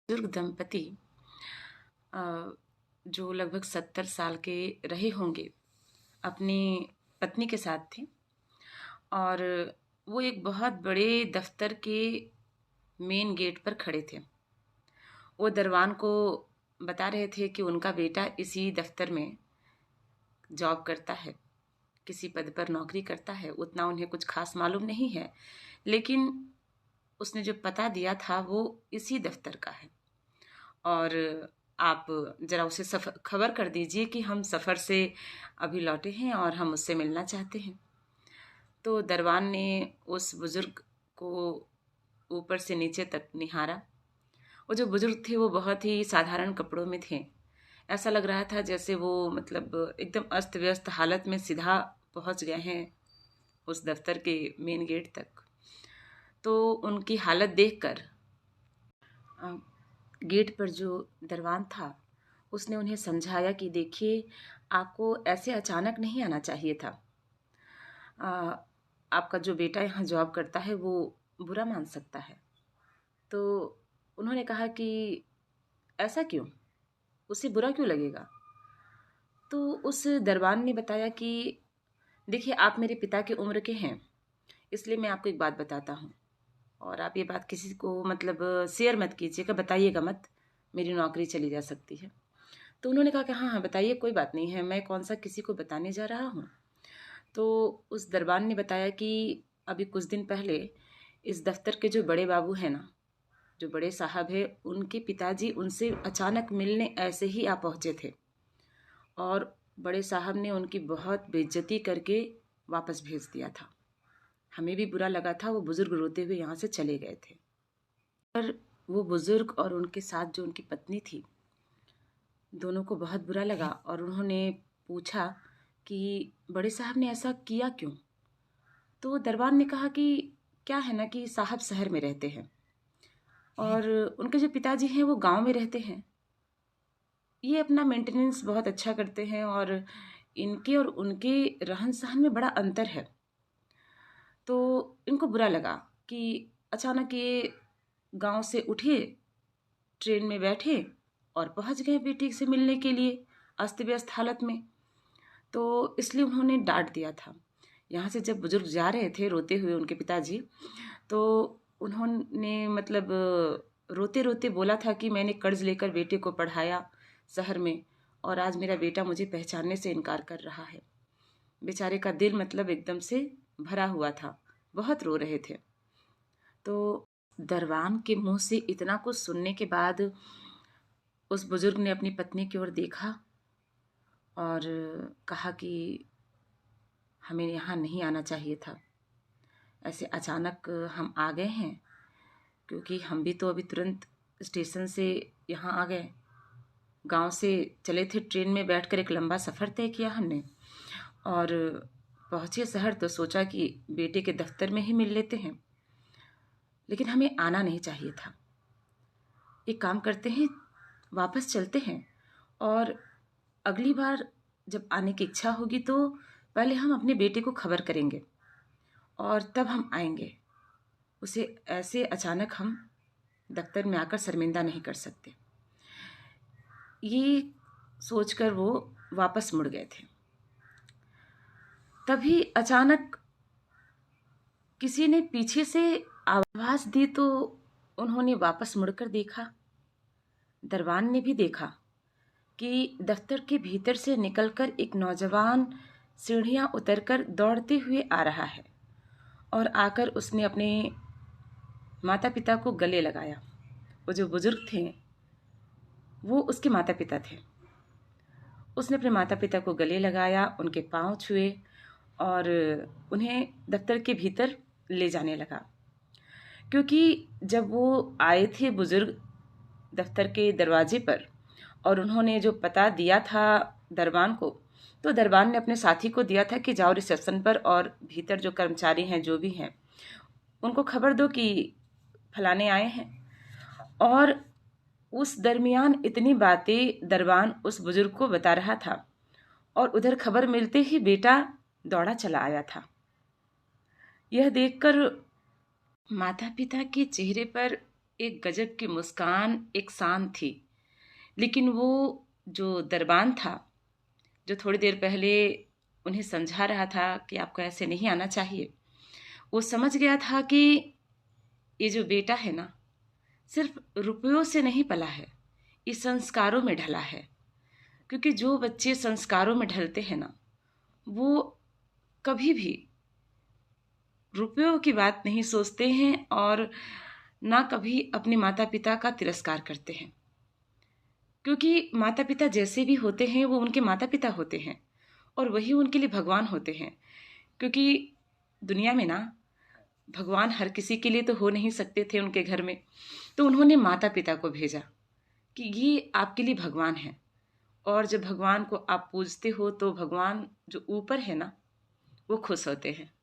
बुजुर्ग दंपति अ, जो लगभग 70 साल के रहे होंगे, अपनी पत्नी के साथ थे। और वो एक बहुत बड़े दफ्तर के मेन गेट पर खड़े थे। वो दरवान को बता रहे थे कि उनका बेटा इसी दफ्तर में जॉब करता है, किसी पद पर नौकरी करता है। उतना उन्हें कुछ खास मालूम नहीं है, लेकिन उसने जो पता दिया था वो इसी दफ्तर का है। और आप ज़रा उसे खबर कर दीजिए कि हम सफ़र से अभी लौटे हैं और हम उससे मिलना चाहते हैं। तो दरबान ने उस बुज़ुर्ग को ऊपर से नीचे तक निहारा। वो जो बुज़ुर्ग थे वो बहुत ही साधारण कपड़ों में थे। ऐसा लग रहा था जैसे वो मतलब एकदम अस्त व्यस्त हालत में सीधा पहुंच गए हैं उस दफ्तर के मेन गेट तक। तो उनकी हालत देखकर गेट पर जो दरवान था उसने उन्हें समझाया कि देखिए, आपको ऐसे अचानक नहीं आना चाहिए था। आ, आपका जो बेटा यहाँ जॉब करता है वो बुरा मान सकता है। तो उन्होंने कहा कि ऐसा क्यों, उसे बुरा क्यों लगेगा। तो उस दरबान ने बताया कि देखिए, आप मेरे पिता की उम्र के हैं, इसलिए मैं आपको एक बात बताता हूँ। और आप ये बात किसी को मतलब शेयर मत कीजिएगा, बताइएगा मत, मेरी नौकरी चली जा सकती है। तो उन्होंने कहा कि हाँ हाँ बताइए, कोई बात नहीं है, मैं कौन सा किसी को बताने जा रहा हूँ। तो उस दरबान ने बताया कि अभी कुछ दिन पहले इस दफ्तर के जो बड़े बाबू हैं ना, जो बड़े साहब है, उनके पिताजी उनसे अचानक मिलने ऐसे ही आ पहुँचे थे। और बड़े साहब ने उनकी बहुत बेइज्जती करके वापस भेज दिया था। हमें भी बुरा लगा था। वो बुजुर्ग रोते हुए यहाँ से चले गए थे। पर वो बुजुर्ग और उनके साथ जो उनकी पत्नी थी, दोनों को बहुत बुरा लगा और उन्होंने पूछा कि बड़े साहब ने ऐसा किया क्यों। तो दरबान ने कहा कि क्या है ना कि साहब शहर में रहते हैं और उनके जो पिताजी हैं वो गांव में रहते हैं। ये अपना मेंटेनेंस बहुत अच्छा करते हैं और इनके और उनके रहन सहन में बड़ा अंतर है। तो इनको बुरा लगा कि अचानक ये गांव से उठे, ट्रेन में बैठे और पहुंच गए बेटी से मिलने के लिए अस्त व्यस्त हालत में। तो इसलिए उन्होंने डांट दिया था। यहाँ से जब बुजुर्ग जा रहे थे रोते हुए उनके पिताजी, तो उन्होंने मतलब रोते रोते बोला था कि मैंने कर्ज लेकर बेटे को पढ़ाया शहर में और आज मेरा बेटा मुझे पहचानने से इनकार कर रहा है। बेचारे का दिल मतलब एकदम से भरा हुआ था, बहुत रो रहे थे। तो दरबान के मुंह से इतना कुछ सुनने के बाद उस बुजुर्ग ने अपनी पत्नी की ओर देखा और कहा कि हमें यहाँ नहीं आना चाहिए था। ऐसे अचानक हम आ गए हैं, क्योंकि हम भी तो अभी तुरंत स्टेशन से यहाँ आ गए। गांव से चले थे, ट्रेन में बैठकर एक लंबा सफ़र तय किया हमने और पहुँचे शहर तो सोचा कि बेटे के दफ्तर में ही मिल लेते हैं, लेकिन हमें आना नहीं चाहिए था। एक काम करते हैं, वापस चलते हैं और अगली बार जब आने की इच्छा होगी तो पहले हम अपने बेटे को खबर करेंगे और तब हम आएंगे। उसे ऐसे अचानक हम दफ्तर में आकर शर्मिंदा नहीं कर सकते। ये सोचकर वो वापस मुड़ गए थे। तभी अचानक किसी ने पीछे से आवाज़ दी तो उन्होंने वापस मुड़कर देखा। दरबान ने भी देखा कि दफ्तर के भीतर से निकलकर एक नौजवान सीढ़ियां उतरकर दौड़ते हुए आ रहा है और आकर उसने अपने माता पिता को गले लगाया। वो जो बुजुर्ग थे वो उसके माता पिता थे। उसने अपने माता पिता को गले लगाया, उनके पांव छुए और उन्हें दफ्तर के भीतर ले जाने लगा। क्योंकि जब वो आए थे बुजुर्ग दफ्तर के दरवाजे पर और उन्होंने जो पता दिया था दरबान को, तो दरबान ने अपने साथी को दिया था कि जाओ रिसेप्शन पर और भीतर जो कर्मचारी हैं जो भी हैं उनको खबर दो कि फलाने आए हैं। और उस दरमियान इतनी बातें दरबान उस बुजुर्ग को बता रहा था और उधर खबर मिलते ही बेटा दौड़ा चला आया था। यह देखकर माता पिता के चेहरे पर एक गजब की मुस्कान, एक शान थी। लेकिन वो जो दरबान था, जो थोड़ी देर पहले उन्हें समझा रहा था कि आपको ऐसे नहीं आना चाहिए, वो समझ गया था कि ये जो बेटा है ना, सिर्फ रुपयों से नहीं पला है, ये संस्कारों में ढला है। क्योंकि जो बच्चे संस्कारों में ढलते हैं ना, वो कभी भी रुपयों की बात नहीं सोचते हैं और ना कभी अपने माता पिता का तिरस्कार करते हैं। क्योंकि माता पिता जैसे भी होते हैं वो उनके माता पिता होते हैं और वही उनके लिए भगवान होते हैं। क्योंकि दुनिया में ना भगवान हर किसी के लिए तो हो नहीं सकते थे उनके घर में, तो उन्होंने माता पिता को भेजा कि ये आपके लिए भगवान है। और जब भगवान को आप पूजते हो तो भगवान जो ऊपर है ना, वो खुश होते हैं।